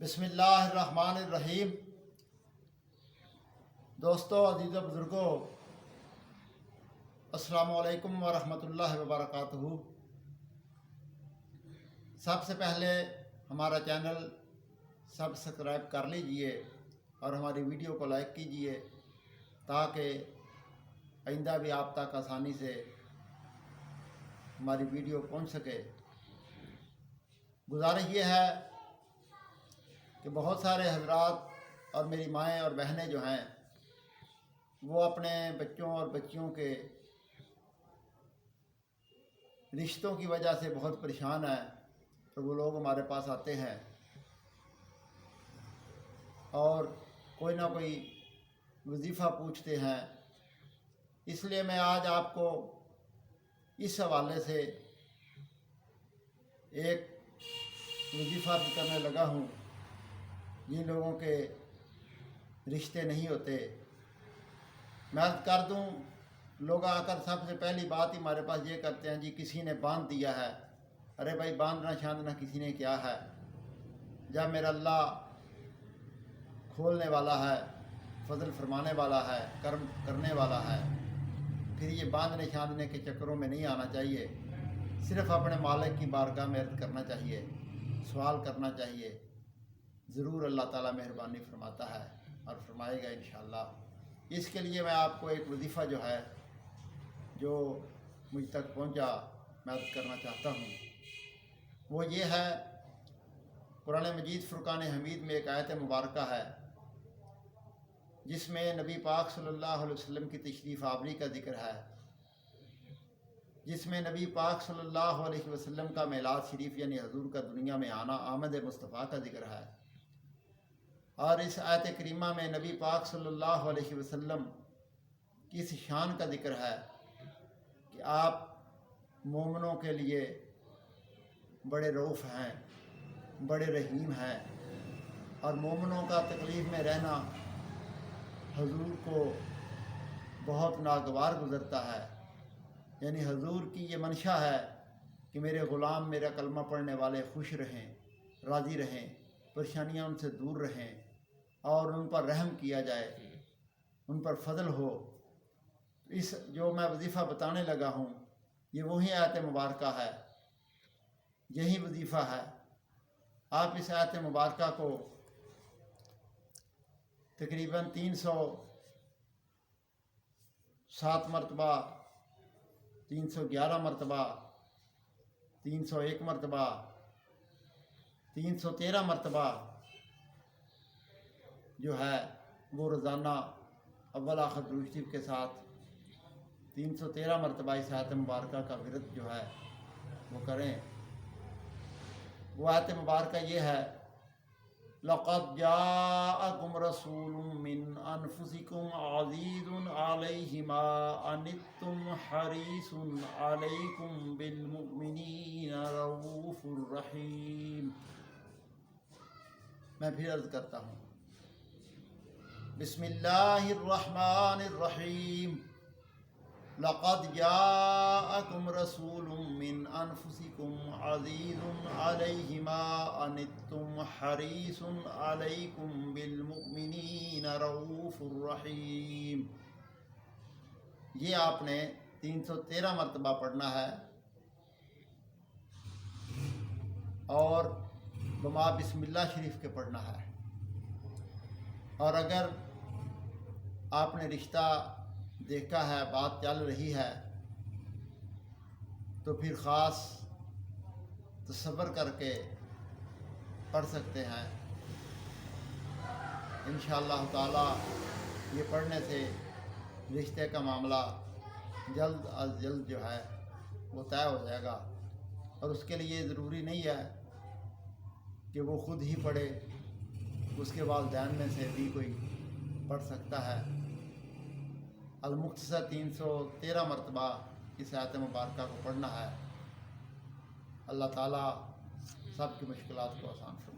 بسم اللہ الرحمن الرحیم۔ دوستو، عزیز و بزرگوں، السلام علیکم ورحمۃ اللہ وبرکاتہ۔ سب سے پہلے ہمارا چینل سبسکرائب کر لیجئے اور ہماری ویڈیو کو لائک کیجئے تاکہ آئندہ بھی آپ تک آسانی سے ہماری ویڈیو پہنچ سکے۔ گزارش یہ ہے کہ بہت سارے حضرات اور میری مائیں اور بہنیں جو ہیں وہ اپنے بچوں اور بچیوں کے رشتوں کی وجہ سے بہت پریشان ہیں، تو وہ لوگ ہمارے پاس آتے ہیں اور کوئی نہ کوئی وظیفہ پوچھتے ہیں۔ اس لیے میں آج آپ کو اس حوالے سے ایک وظیفہ کرنے لگا ہوں۔ جن لوگوں کے رشتے نہیں ہوتے، میں عرض کر دوں، لوگ آ کر سب سے پہلی بات ہی ہمارے پاس یہ کرتے ہیں، جی کسی نے باندھ دیا ہے۔ ارے بھائی، باندھنا شاندنا کسی نے کیا ہے؟ جب میرا اللہ کھولنے والا ہے، فضل فرمانے والا ہے، کرم کرنے والا ہے، پھر یہ باندھنے شاندنے کے چکروں میں نہیں آنا چاہیے۔ صرف اپنے مالک کی بارگاہ میں عرض کرنا چاہیے، سوال کرنا چاہیے۔ ضرور اللہ تعالیٰ مہربانی فرماتا ہے اور فرمائے گا انشاءاللہ۔ اس کے لیے میں آپ کو ایک وظیفہ جو ہے، جو مجھ تک پہنچا، میں عرض کرنا چاہتا ہوں۔ وہ یہ ہے، قرآن مجید فرقان حمید میں ایک آیت مبارکہ ہے جس میں نبی پاک صلی اللہ علیہ وسلم کی تشریف آوری کا ذکر ہے، جس میں نبی پاک صلی اللہ علیہ وسلم کا میلاد شریف یعنی حضور کا دنیا میں آنا، آمد مصطفیٰ کا ذکر ہے۔ اور اس آیت کریمہ میں نبی پاک صلی اللہ علیہ وسلم کی اس شان کا ذکر ہے کہ آپ مومنوں کے لیے بڑے رؤوف ہیں، بڑے رحیم ہیں، اور مومنوں کا تکلیف میں رہنا حضور کو بہت ناگوار گزرتا ہے۔ یعنی حضور کی یہ منشا ہے کہ میرے غلام، میرا کلمہ پڑھنے والے خوش رہیں، راضی رہیں، پریشانیاں ان سے دور رہیں اور ان پر رحم کیا جائے، ان پر فضل ہو۔ اس جو میں وظیفہ بتانے لگا ہوں، یہ وہی آیت مبارکہ ہے، یہی وظیفہ ہے۔ آپ اس آیت مبارکہ کو تقریباً 307 مرتبہ، 311 مرتبہ، 301 مرتبہ، 313 مرتبہ جو ہے وہ روزانہ اول آخر درود شریف کے ساتھ 313 مرتبہ اس آیت مبارکہ کا ورد جو ہے وہ کریں۔ وہ آیت مبارکہ یہ ہے، لَقَدْ جَاءَكُمْ رَسُولٌ مِّنْ أَنفُسِكُمْ عَزِيزٌ عَلَيْهِ مَا عَنِتُّمْ حَرِيصٌ عَلَيْكُمْ بِالْمُؤْمِنِينَ رَءُوفٌ رَحِيمٌ۔ میں پھر عرض کرتا ہوں، بسم اللہ الرحمن الرحیم۔ لقد جاءکم رسول من انفسکم عزیز علیہ ما عنتم حریص علیکم بالمؤمنین رؤوف رحیم۔ یہ آپ نے 313 مرتبہ پڑھنا ہے اور بما بسم اللہ شریف کے پڑھنا ہے۔ اور اگر آپ نے رشتہ دیکھا ہے، بات چل رہی ہے، تو پھر خاص تصور کر کے پڑھ سکتے ہیں۔ انشاءاللہ تعالی یہ پڑھنے سے رشتے کا معاملہ جلد از جلد جو ہے وہ طے ہو جائے گا۔ اور اس کے لیے ضروری نہیں ہے کہ وہ خود ہی پڑھے، اس کے والدین میں سے بھی کوئی پڑھ سکتا ہے۔ المختصر 313 مرتبہ اس آیت مبارکہ کو پڑھنا ہے۔ اللہ تعالیٰ سب کی مشکلات کو آسان فرمائے۔